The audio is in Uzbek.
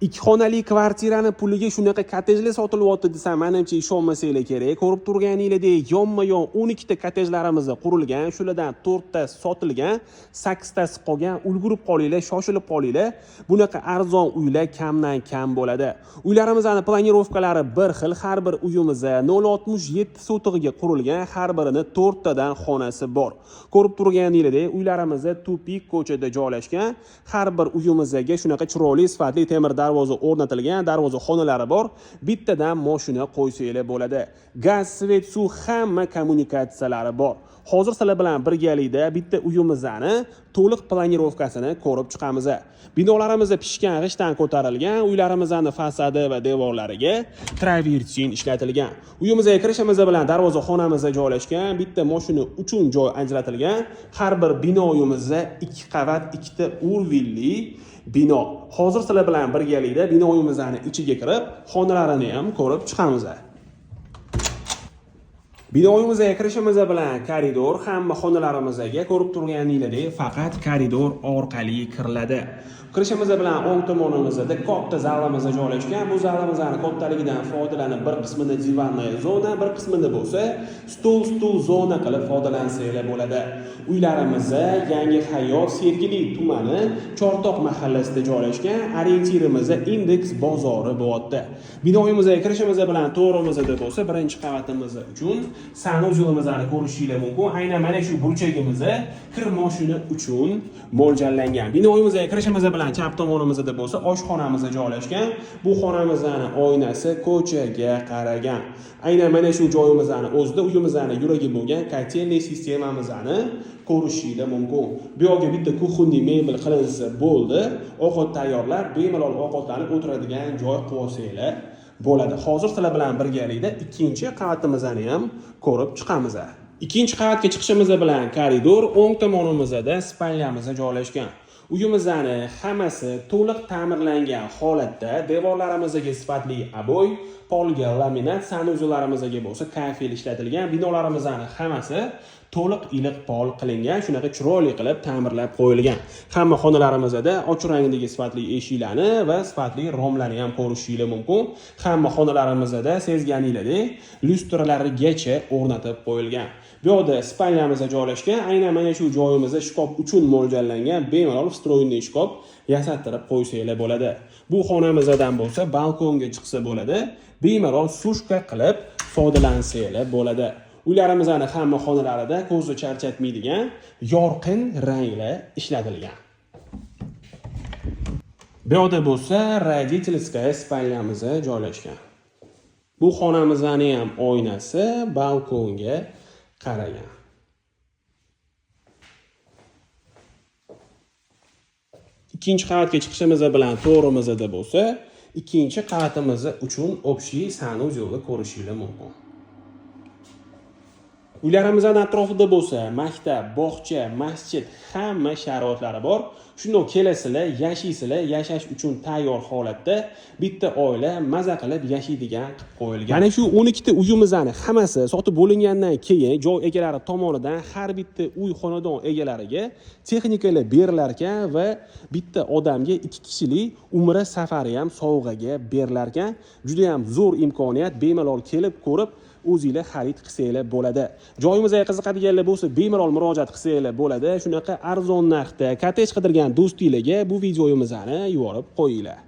Ikki xonali kvartirani puliga shunaqa kottejlar sotilyapti desam, menimcha ishonmasanglar kerak. Ko'rib turganingizdek, yonma-yon 12 ta kottejlarimiz qurilgan, shulardan 4 ta sotilgan, 8 tasi qolgan. Ulgurib qolinglar, shoshilib qolinglar. Bunaqa arzon uylar kamdan kam bo'ladi. Uylarimizning planirovkalari bir xil, har bir uyimiz 0.67 sotig'iga qurilgan, har birining 4 tadan xonasi bor. Ko'rib turganingizdek, uylarimiz tupik ko'chada joylashgan. Har bir uyimizga shunaqa chiroyli, sifatli temir darvoza o'rnatilgan, darvoza xonalari bor. Bittadan mashina qo'ysanglar bo'ladi. Gaz, svet, suv hamma kommunikatsiyalari bor. Hozir sizlar bilan birgalikda bitta uyimizni to'liq planirovkasini ko'rib chiqamiz. Binolarimiz pishgan g'ishtdan ko'tarilgan, uylarimizning fasadi va devorlariga travertin ishlatilgan. Uyimizga kirishimiz bilan darvoza xonamiz joylashgan, bitta mashina uchun joy ajratilgan. Har bir binoyimizda 2 qavat, 2 ta urvilli bino. Hozir sizlar bilan birgalikda binoyimizning ichiga kirib, xonalarini ham ko'rib chiqamiz. Binoyimizga kirishimiz bilan koridor, hamma xonalarimizga ko'rib turganingizdek faqat koridor orqali kiriladi. Kirishimiz bilan o'ng tomonimizda katta zalimiz joylashgan. Bu zalimizning kattaligidan foydalanib bir qismini divanli zona, bir qismini bo'lsa stol zona qilib foydalansanglar bo'ladi. Uylarimiz Yangi Hayot Sergeli tumani Chortoq mahallasida joylashgan. Orientirimiz Indeks bozori bo'lyapti. Binoyimizga kirishimiz bilan to'g'rimizda bo'lsa, birinchi qavatimiz uchun sanuzelimizni ko'rishingiz mumkin. Aynan mana shu burchagimiz kir mashina uchun mo'ljallangan. Binoyimizga kirishimiz bilan chap tomonimizda bo'lsa, oshxonamiz joylashgan. Bu xonamizning oynasi ko'chaga qaragan. Aynan mana shu joyimizning o'zida uyimizning yuragi bo'lgan kotelniy sistemamizni ko'rishingiz mumkin. Bu yerga bitta kuxunli mebel qilinsa bo'ldi. Ovqat tayyorlab, bemalol ovqatlanib o'tiradigan joy qilsanglar bo'ladi. Hozir sizlar bilan birgalikda ikkinchi qavatimizni ham ko'rib chiqamiz. Ikkinchi qavatga chiqishimiz bilan koridor, o'ng tomonimizda spalnyamiz joylashgan. Uyimizning hammasi to'liq ta'mirlangan holatda, devorlarimizga sifatli aboy, polga, laminat, sanuzellarimizga bo'lsa kafel ishlatilgan. Binolarimizning hammasi to'liq iliq pol qilingan, shunaqa chiroyli qilib ta'mirlab qo'yilgan. Hamma xonalarimizda ochiq rangdagi sifatli eshiklarni va sifatli romlarni ham ko'rishingiz mumkin. Hamma xonalarimizda sezganingizdek lyustralarigacha o'rnatib qo'yilgan. Bu yerda spalnyamiz joylashgan. Aynan mana shu joyimizda shkop uchun mo'ljallangan bemalol vstroyniy shkop yasattirib qo'ysanglar bo'ladi. Bu xonamizdan bo'lsa balkonga chiqsa bo'ladi. Bemalol sushka qilib foydalansanglar bo'ladi. Uylarimizning hamma xonalarida ko'zni charchatmaydigan yorqin ranglar ishlatilgan. Bu yerda bo'lsa родительская spalnyamiz joylashgan. Bu xonamizning ham oynasi balkonga qaragan. Ikkinchi qavatga chiqishimiz bilan to'g'rimizda bo'lsa, ikkinchi qavatimiz uchun общий sanuzelni ko'rishingiz mumkin. Uylarimizning atrofida bo'lsa, maktab, bog'cha, masjid hamma sharoitlari bor. Shundoq kelasizlar, yashaysizlar, yashash uchun tayyor holatda bitta oila maza qilib yashaydigan qilib qo'yilgan. Mana shu 12 ta uyimizning hammasi sotib bo'lingandan keyin joy egalari tomonidan har bitta uy xonadon egalariga texnikalar berilar ekan va bitta odamga 2 kishilik umra safari ham sovg'aga berilar ekan. Juda ham zo'r imkoniyat, bemalol kelib ko'rib o'zingizlar xarid qilsanglar bo'ladi. Joyimizga qiziqadiganlar bo'lsa, bemalol murojaat qilsanglar bo'ladi. Shunaqa arzon narxda kottej qidirgan do'stinglarga bu videomizni yuborib qo'yinglar.